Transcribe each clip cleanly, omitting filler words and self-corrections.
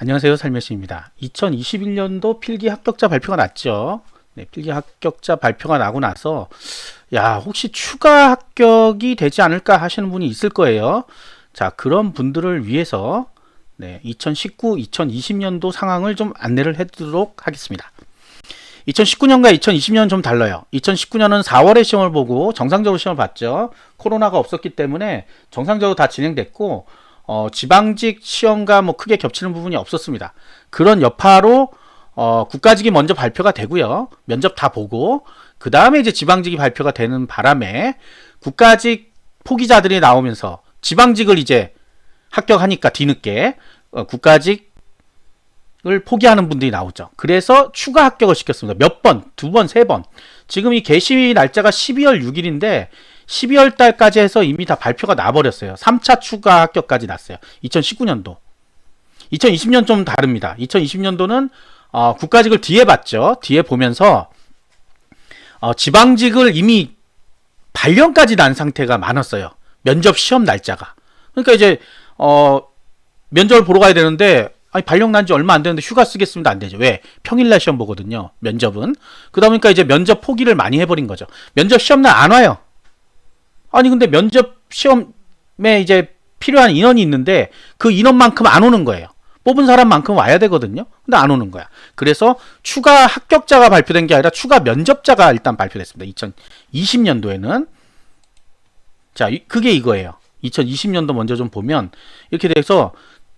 안녕하세요. 살며시입니다. 2021년도 필기 합격자 발표가 났죠. 네, 필기 합격자 발표가 나고 나서 혹시 추가 합격이 되지 않을까 하시는 분이 있을 거예요. 자, 그런 분들을 위해서 2019, 2020년도 상황을 좀 안내를 해드리도록 하겠습니다. 2019년과 2020년은 좀 달라요. 2019년은 4월에 시험을 보고 정상적으로 시험을 봤죠. 코로나가 없었기 때문에 정상적으로 다 진행됐고 지방직 시험과 뭐 크게 겹치는 부분이 없었습니다. 그런 여파로 국가직이 먼저 발표가 되고요. 면접 다 보고 그 다음에 이제 지방직이 발표가 되는 바람에 국가직 포기자들이 나오면서 지방직을 이제 합격하니까 뒤늦게 국가직을 포기하는 분들이 나오죠. 그래서 추가 합격을 시켰습니다. 몇 번, 두 번, 세 번. 지금 이 개시 날짜가 12월 6일인데 12월 달까지 해서 이미 다 발표가 나버렸어요. 3차 추가 합격까지 났어요. 2019년도. 2020년 좀 다릅니다. 2020년도는 국가직을 뒤에 봤죠. 뒤에 보면서 지방직을 이미 발령까지 난 상태가 많았어요. 면접 시험 날짜가. 그러니까 이제 면접을 보러 가야 되는데 발령 난 지 얼마 안 되는데 휴가 쓰겠습니다. 안 되죠. 왜? 평일날 시험 보거든요. 면접은. 그러다 보니까 이제 면접 포기를 많이 해버린 거죠. 면접 시험날 안 와요. 아니 근데 면접 시험에 이제 필요한 인원이 있는데 그 인원만큼 안 오는 거예요. 뽑은 사람만큼 와야 되거든요. 근데 안 오는 거야. 그래서 추가 합격자가 발표된 게 아니라 추가 면접자가 일단 발표됐습니다. 2020년도에는. 자, 그게 이거예요. 2020년도 먼저 좀 보면 이렇게 돼서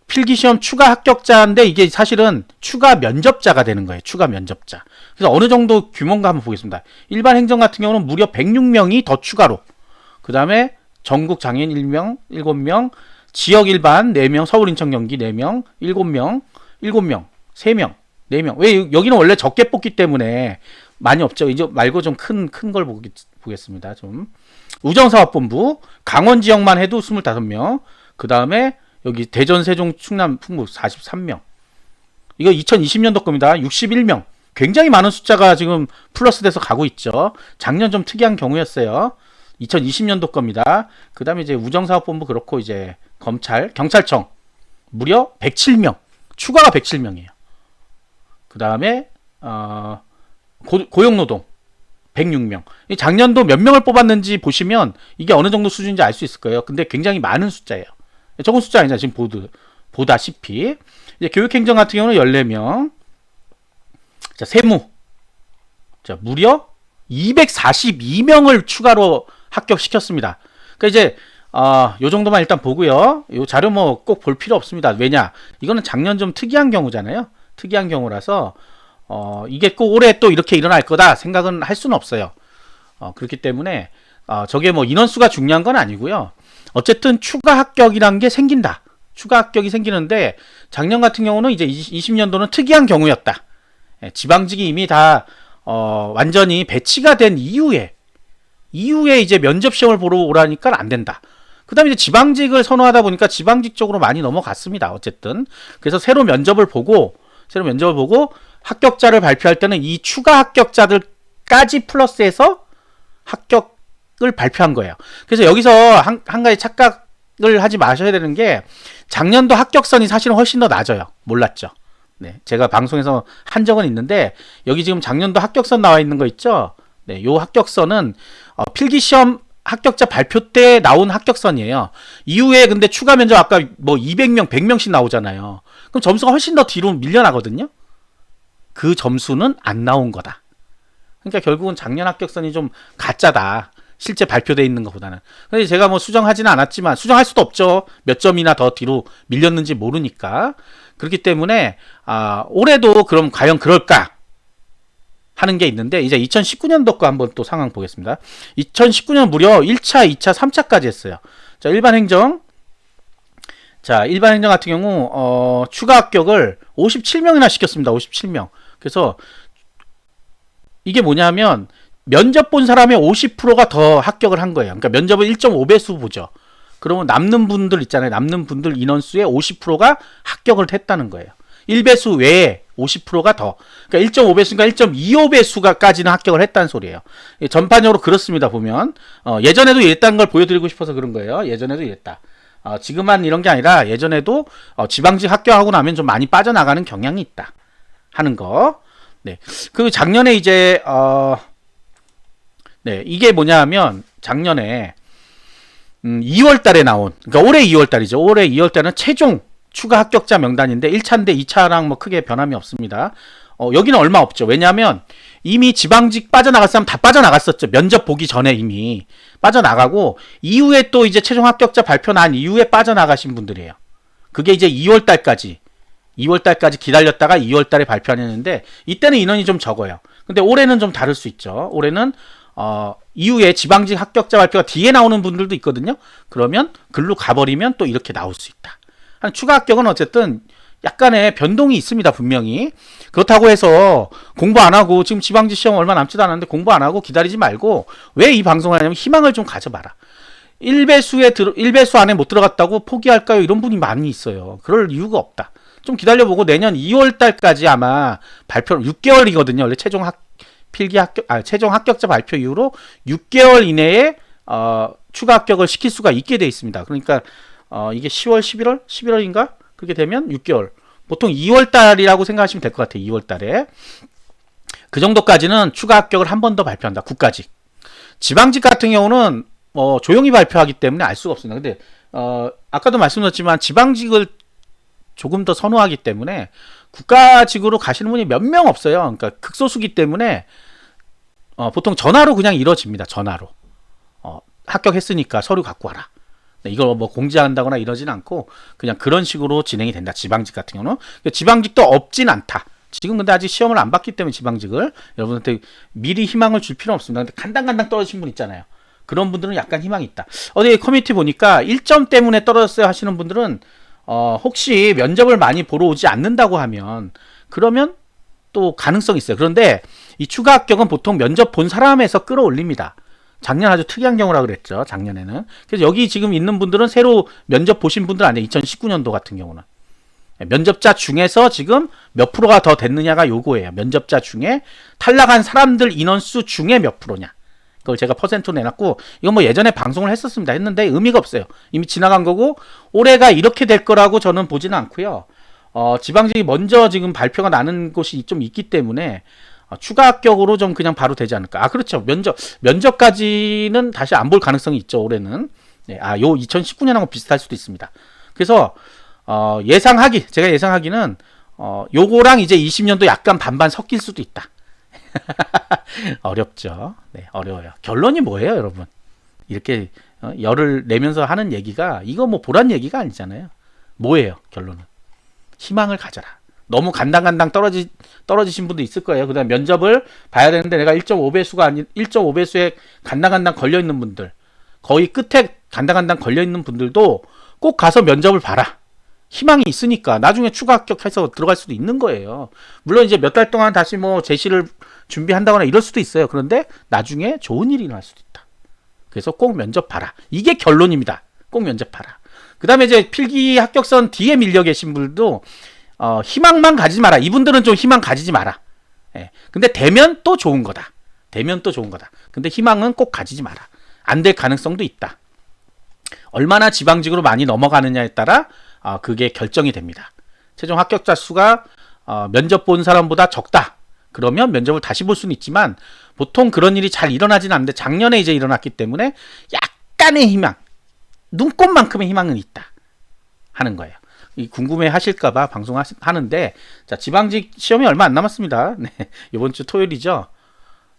필기시험 추가 합격자인데 이게 사실은 추가 면접자가 되는 거예요. 추가 면접자. 그래서 어느 정도 규모인가 한번 보겠습니다. 일반 행정 같은 경우는 무려 106명이 더 추가로. 그 다음에 전국 장애인 1명, 7명, 지역 일반 4명, 서울 인천 경기 4명, 7명, 3명, 4명. 왜 여기는 원래 적게 뽑기 때문에 많이 없죠. 이제 말고 좀 큰 걸 보겠습니다. 좀 우정사업본부 강원 지역만 해도 25명. 그 다음에 여기 대전, 세종, 충남, 풍북 43명. 이거 2020년도 겁니다. 61명. 굉장히 많은 숫자가 지금 플러스 돼서 가고 있죠. 작년 좀 특이한 경우였어요. 2020년도 겁니다. 그 다음에 이제 우정사업본부 그렇고 이제 경찰청 무려 107명. 추가가 107명이에요. 그 다음에 고용노동 106명. 작년도 몇 명을 뽑았는지 보시면 이게 어느 정도 수준인지 알 수 있을 거예요. 근데 굉장히 많은 숫자예요. 적은 숫자 아니잖아요. 지금 보다시피. 이제 교육행정 같은 경우는 14명. 자, 세무. 자, 무려 242명을 추가로 합격시켰습니다. 그러니까 이제 요 정도만 일단 보고요. 요 자료 뭐 꼭 볼 필요 없습니다. 왜냐? 이거는 작년 좀 특이한 경우잖아요. 특이한 경우라서 이게 꼭 올해 또 이렇게 일어날 거다 생각은 할 수는 없어요. 그렇기 때문에 저게 뭐 인원수가 중요한 건 아니고요. 어쨌든 추가 합격이란 게 생긴다. 추가 합격이 생기는데 작년 같은 경우는 이제 20년도는 특이한 경우였다. 지방직이 이미 다 완전히 배치가 된 이후에 이제 면접 시험을 보러 오라니까 안 된다. 그 다음에 이제 지방직을 선호하다 보니까 지방직 쪽으로 많이 넘어갔습니다. 어쨌든. 그래서 새로 면접을 보고 합격자를 발표할 때는 이 추가 합격자들까지 플러스해서 합격을 발표한 거예요. 그래서 여기서 한 가지 착각을 하지 마셔야 되는 게 작년도 합격선이 사실은 훨씬 더 낮아요. 몰랐죠. 네, 제가 방송에서 한 적은 있는데 여기 지금 작년도 합격선 나와 있는 거 있죠? 네, 요 합격선은 필기시험 합격자 발표 때 나온 합격선이에요. 이후에 근데 추가 면접 아까 뭐 200명, 100명씩 나오잖아요. 그럼 점수가 훨씬 더 뒤로 밀려나거든요. 그 점수는 안 나온 거다. 그러니까 결국은 작년 합격선이 좀 가짜다. 실제 발표되어 있는 것보다는. 근데 제가 뭐 수정하지는 않았지만 수정할 수도 없죠. 몇 점이나 더 뒤로 밀렸는지 모르니까. 그렇기 때문에 올해도 그럼 과연 그럴까 하는 게 있는데 이제 2019년도 거 한번 또 상황 보겠습니다. 2019년 무려 1차, 2차, 3차까지 했어요. 자, 일반 행정 같은 경우 추가 합격을 57명이나 시켰습니다. 57명. 그래서 이게 뭐냐면 면접 본 사람의 50%가 더 합격을 한 거예요. 그러니까 면접을 1.5배수 보죠. 그러면 남는 분들 있잖아요. 남는 분들 인원수의 50%가 합격을 했다는 거예요. 1배수 외에 50%가 더. 그러니까 1.5배수니까 1.25배수가까지는 합격을 했다는 소리예요. 전반적으로 그렇습니다. 보면 예전에도 이랬다는 걸 보여드리고 싶어서 그런 거예요. 예전에도 이랬다. 지금만 이런 게 아니라 예전에도 지방직 합격하고 나면 좀 많이 빠져나가는 경향이 있다 하는 거. 네. 그 작년에 이제 네, 이게 뭐냐면 작년에 2월 달에 나온, 그러니까 올해 2월 달이죠. 올해 2월 달은 최종 추가 합격자 명단인데 1차인데 2차랑 뭐 크게 변함이 없습니다. 여기는 얼마 없죠. 왜냐하면 이미 지방직 빠져나갈 사람 다 빠져나갔었죠. 면접 보기 전에 이미 빠져나가고 이후에 또 이제 최종 합격자 발표 난 이후에 빠져나가신 분들이에요. 그게 이제 2월 달까지 기다렸다가 2월 달에 발표하는데 이때는 인원이 좀 적어요. 근데 올해는 좀 다를 수 있죠. 올해는 이후에 지방직 합격자 발표가 뒤에 나오는 분들도 있거든요. 그러면 글로 가버리면 또 이렇게 나올 수 있다. 추가 합격은 어쨌든 약간의 변동이 있습니다. 분명히. 그렇다고 해서 공부 안 하고 지금 지방직 시험 얼마 남지도 않았는데 공부 안 하고 기다리지 말고 왜 이 방송을 하냐면 희망을 좀 가져봐라. 1배수 안에 못 들어갔다고 포기할까요? 이런 분이 많이 있어요. 그럴 이유가 없다. 좀 기다려보고 내년 2월 달까지 아마 발표 6개월이거든요. 원래 최종 합격자 발표 이후로 6개월 이내에 추가 합격을 시킬 수가 있게 돼 있습니다. 그러니까 이게 10월, 11월인가? 그렇게 되면 6개월. 보통 2월 달이라고 생각하시면 될 것 같아요. 2월 달에. 그 정도까지는 추가 합격을 한 번 더 발표한다. 국가직. 지방직 같은 경우는 조용히 발표하기 때문에 알 수가 없습니다. 근데 아까도 말씀드렸지만 지방직을 조금 더 선호하기 때문에 국가직으로 가시는 분이 몇 명 없어요. 그러니까 극소수기 때문에 보통 전화로 그냥 이루어집니다. 전화로. 합격했으니까 서류 갖고 와라. 네, 이걸 뭐 공지한다거나 이러진 않고 그냥 그런 식으로 진행이 된다. 지방직 같은 경우는. 지방직도 없진 않다. 지금 근데 아직 시험을 안 봤기 때문에 지방직을 여러분한테 미리 희망을 줄 필요는 없습니다. 근데 간당간당 떨어지신 분 있잖아요. 그런 분들은 약간 희망이 있다. 어디 커뮤니티 보니까 1점 때문에 떨어졌어요 하시는 분들은 혹시 면접을 많이 보러 오지 않는다고 하면 그러면 또 가능성이 있어요. 그런데 이 추가 합격은 보통 면접 본 사람에서 끌어올립니다. 작년 아주 특이한 경우라 그랬죠. 작년에는. 그래서 여기 지금 있는 분들은 새로 면접 보신 분들 아니에요. 2019년도 같은 경우는. 면접자 중에서 지금 몇 프로가 더 됐느냐가 요거예요. 면접자 중에 탈락한 사람들 인원수 중에 몇 프로냐. 그걸 제가 퍼센트로 내놨고 이건 뭐 예전에 방송을 했는데 의미가 없어요. 이미 지나간 거고 올해가 이렇게 될 거라고 저는 보지는 않고요. 지방직이 먼저 지금 발표가 나는 곳이 좀 있기 때문에 추가 합격으로 좀 그냥 바로 되지 않을까. 그렇죠. 면접까지는 다시 안 볼 가능성이 있죠. 올해는. 네, 요 2019년하고 비슷할 수도 있습니다. 그래서 제가 예상하기는 요거랑 이제 20년도 약간 반반 섞일 수도 있다. 어렵죠. 네, 어려워요. 결론이 뭐예요, 여러분? 이렇게 열을 내면서 하는 얘기가 이거 뭐 보란 얘기가 아니잖아요. 뭐예요, 결론은? 희망을 가져라. 너무 간당간당 떨어지신 분도 있을 거예요. 그다음 면접을 봐야 되는데 내가 1.5배수가 아닌 1.5배수에 간당간당 걸려 있는 분들, 거의 끝에 간당간당 걸려 있는 분들도 꼭 가서 면접을 봐라. 희망이 있으니까 나중에 추가 합격해서 들어갈 수도 있는 거예요. 물론 이제 몇 달 동안 다시 뭐 제시를 준비한다거나 이럴 수도 있어요. 그런데 나중에 좋은 일이 일어날 수도 있다. 그래서 꼭 면접 봐라. 이게 결론입니다. 꼭 면접 봐라. 그 다음에 이제 필기 합격선 뒤에 밀려 계신 분들도 희망만 가지지 마라. 이분들은 좀 희망 가지지 마라. 예. 근데 되면 또 좋은 거다. 근데 희망은 꼭 가지지 마라. 안 될 가능성도 있다. 얼마나 지방직으로 많이 넘어가느냐에 따라 그게 결정이 됩니다. 최종 합격자 수가 면접 본 사람보다 적다. 그러면 면접을 다시 볼 수는 있지만 보통 그런 일이 잘 일어나지는 않는데 작년에 이제 일어났기 때문에 약간의 희망, 눈꽃만큼의 희망은 있다 하는 거예요. 궁금해 하실까봐 방송하는데 자, 지방직 시험이 얼마 안 남았습니다. 네, 이번 주 토요일이죠.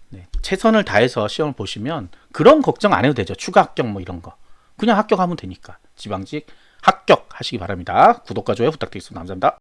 네, 최선을 다해서 시험을 보시면 그런 걱정 안 해도 되죠. 추가 합격 뭐 이런 거 그냥 합격하면 되니까 지방직 합격하시기 바랍니다. 구독과 좋아요 부탁드리겠습니다. 감사합니다.